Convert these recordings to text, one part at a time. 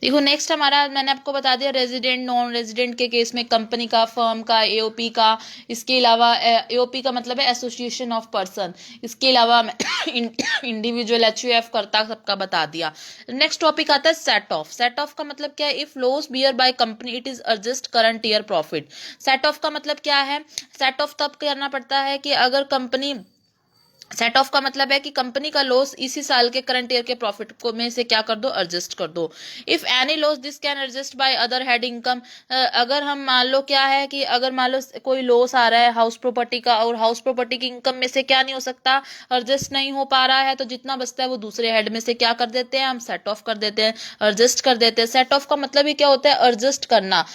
देखो नेक्स्ट हमारा, मैंने आपको बता दिया रेजिडेंट नॉन रेजिडेंट के केस में कंपनी का, फर्म का, एओपी का, इसके अलावा एओपी का मतलब है एसोसिएशन ऑफ पर्सन, इसके अलावा इंडिविजुअल, एचयूएफ, करता, सबका बता दिया। नेक्स्ट टॉपिक आता है सेट ऑफ। सेट ऑफ का मतलब क्या है? If loss bear by company it is adjust current year profit. Set of का मतलब क्या है? सेट ऑफ तब करना पड़ता है कि अगर कंपनी, सेट ऑफ का मतलब है कि कंपनी का लॉस इसी साल के करंट ईयर के प्रॉफिट को में से क्या कर दो, एडजस्ट कर दो। If any loss this can adjust by other head income. अगर हम मान लो क्या है कि अगर मान लो कोई लॉस आ रहा है हाउस प्रॉपर्टी का, और हाउस प्रॉपर्टी की इनकम में से क्या नहीं हो सकता, एडजस्ट नहीं हो पा रहा है, तो जितना बचता है वो दूसरे हेड में से क्या कर देते हैं, हम सेट ऑफ कर देते हैं, एडजस्ट कर देते हैं। सेट ऑफ का मतलब ही क्या होता है? एडजस्ट करना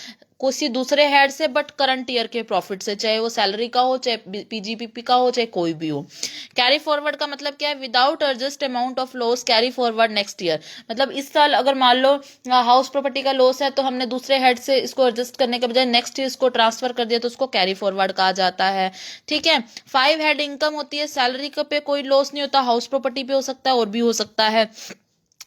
किसी दूसरे हेड से, बट करंट ईयर के प्रॉफिट से, चाहे वो सैलरी का हो, चाहे पीजीपीपी का हो, चाहे कोई भी हो। कैरी फॉरवर्ड का मतलब क्या है? Without adjust amount of loss carry forward next year. मतलब इस साल अगर मान लो हाउस प्रॉपर्टी का लॉस है, तो हमने दूसरे हेड से इसको एडजस्ट करने के बजाय नेक्स्ट ईयर इसको ट्रांसफर कर दिया, तो उसको कैरी फॉरवर्ड कहा जाता है। ठीक है। 5 हेड इनकम होती है, सैलरी पे कोई लॉस नहीं होता, हाउस प्रॉपर्टी पे हो सकता है और भी हो सकता है।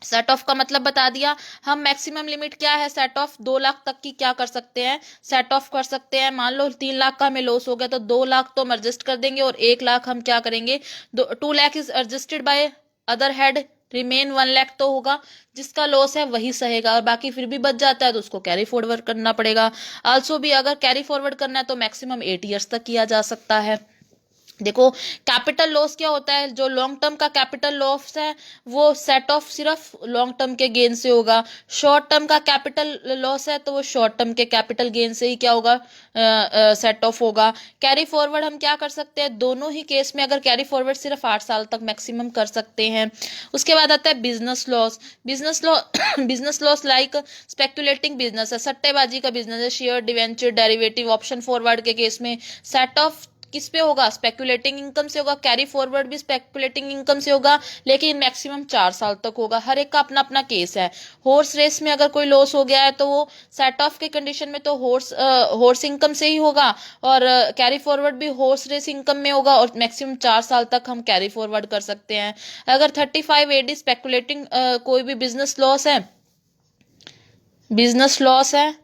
सेट ऑफ का मतलब बता दिया। हम मैक्सिमम लिमिट क्या है सेट ऑफ? 2 लाख तक की क्या कर सकते हैं, सेट ऑफ कर सकते हैं। मान लो 3 लाख का हमें लॉस हो गया, तो 2 लाख तो हम एडजस्ट कर देंगे, और 1 लाख हम क्या करेंगे, 2 lakh is adjusted by other head, remain 1 lakh तो होगा, जिसका लॉस है वही सहेगा, और बाकी फिर भी बच जाता है तो उसको कैरी फॉरवर्ड करना पड़ेगा। आल्सो भी अगर कैरी फॉरवर्ड करना है तो मैक्सिमम 8 ईयर्स तक किया जा सकता है। देखो कैपिटल लॉस क्या होता है? जो लॉन्ग टर्म का कैपिटल लॉस है वो सेट ऑफ सिर्फ लॉन्ग टर्म के गेन से होगा। शॉर्ट टर्म का कैपिटल लॉस है तो वो शॉर्ट टर्म के कैपिटल गेन से ही क्या होगा, सेट ऑफ होगा। कैरी फॉरवर्ड हम क्या कर सकते हैं? दोनों ही केस में अगर कैरी फॉरवर्ड सिर्फ 8 साल तक मैक्सिमम कर सकते हैं। उसके बाद आता है business loss. Business law business loss like speculating business है, सट्टेबाजी का बिजनेस है, share, debenture, derivative, option forward के केस में सेट ऑफ किस पे होगा? स्पेकुलेटिंग इनकम से होगा। कैरी फॉरवर्ड भी स्पेकुलेटिंग इनकम से होगा, लेकिन मैक्सिमम 4 साल तक होगा। हर एक का अपना अपना केस है। हॉर्स रेस में अगर कोई लॉस हो गया है तो वो सेट ऑफ के कंडीशन में तो हॉर्स इनकम से ही होगा, और कैरी फॉरवर्ड भी हॉर्स रेस इनकम में होगा, और मैक्सिमम 4 साल तक हम कैरी फॉरवर्ड कर सकते हैं। अगर 35 AD स्पेकुलेटिंग कोई भी बिजनेस लॉस है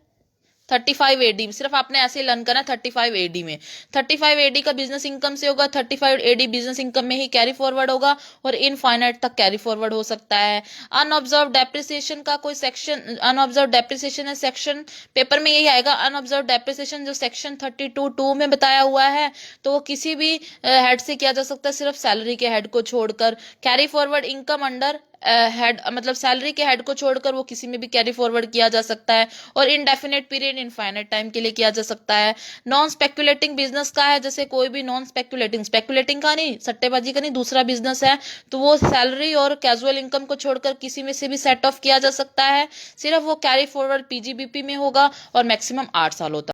35 AD में, सिर्फ आपने ऐसे ही लर्न करना 35 AD में। 35 AD का बिजनेस इनकम से होगा, 35 AD बिजनेस इनकम में ही कैरी फॉरवर्ड होगा, और इनफाइनाइट तक कैरी फॉरवर्ड हो सकता है। अनऑब्जर्व डेप्रिसिएशन का कोई सेक्शन, अनऑब्जर्व डेप्रिसिएशन है सेक्शन, पेपर में यही आएगा। अनऑब्जर्व डेप्रिसिएशन जो सेक्शन 32(2) में बताया हुआ है, तो वो किसी भी हेड से किया जा सकता है, सिर्फ सैलरी के हेड को छोड़कर। Carry forward income under head, मतलब सैलरी के हेड को छोड़कर वो किसी में भी कैरी फॉरवर्ड किया जा सकता है, और इनडेफिनेट पीरियड, इनफाइनाइट टाइम के लिए किया जा सकता है। नॉन स्पेकुलेटिंग बिजनेस का है, जैसे कोई भी नॉन स्पेकुलेटिंग, स्पेकुलेटिंग का नहीं, सट्टेबाजी का नहीं, दूसरा बिजनेस है, तो वो सैलरी और कैजुअल इनकम को छोड़कर किसी में से भी सेट ऑफ किया जा सकता है। सिर्फ वो कैरी फॉरवर्ड पीजीबीपी में होगा, और मैक्सिमम 8 सालों तक।